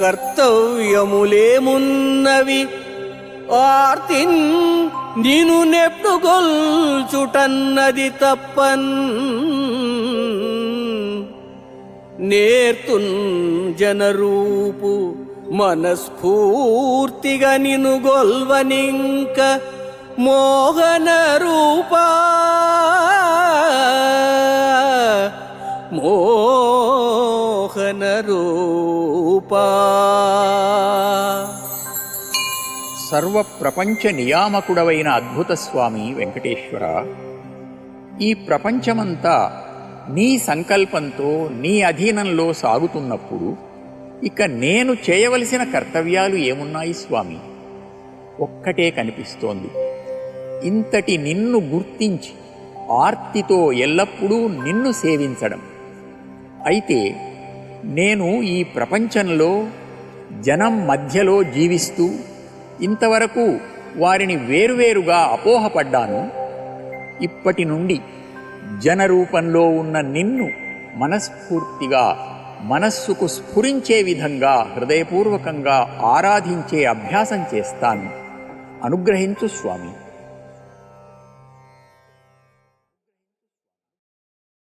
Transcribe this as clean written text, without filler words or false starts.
కర్తవ్యములేమున్నవి ఆర్తిన్ నిను నెప్పుగొల్చుటన్నది తప్పన్ నేర్తున్ జనరూపు మనస్ఫూర్తిగా నిను గొల్వనింక మోహన రూపా మోహన రూపా. సర్వప్రపంచ నియామకుడవైన అద్భుత స్వామి వెంకటేశ్వర, ఈ ప్రపంచమంతా నీ సంకల్పంతో నీ అధీనంలో సాగుతున్నప్పుడు ఇక నేను చేయవలసిన కర్తవ్యాలు ఏమున్నాయి స్వామి? ఒక్కటే కనిపిస్తోంది, ఇంతటి నిన్ను గుర్తించి ఆర్తితో ఎల్లప్పుడూ నిన్ను సేవించడం. అయితే నేను ఈ ప్రపంచంలో జనం మధ్యలో జీవిస్తూ ఇంతవరకు వారిని వేరువేరుగా అపోహపడ్డాను. ఇప్పటి నుండి జనరూపంలో ఉన్న నిన్ను మనస్ఫూర్తిగా మనస్సుకు స్ఫురించే విధంగా హృదయపూర్వకంగా ఆరాధించే అభ్యాసం చేస్తాను. అనుగ్రహించు స్వామి.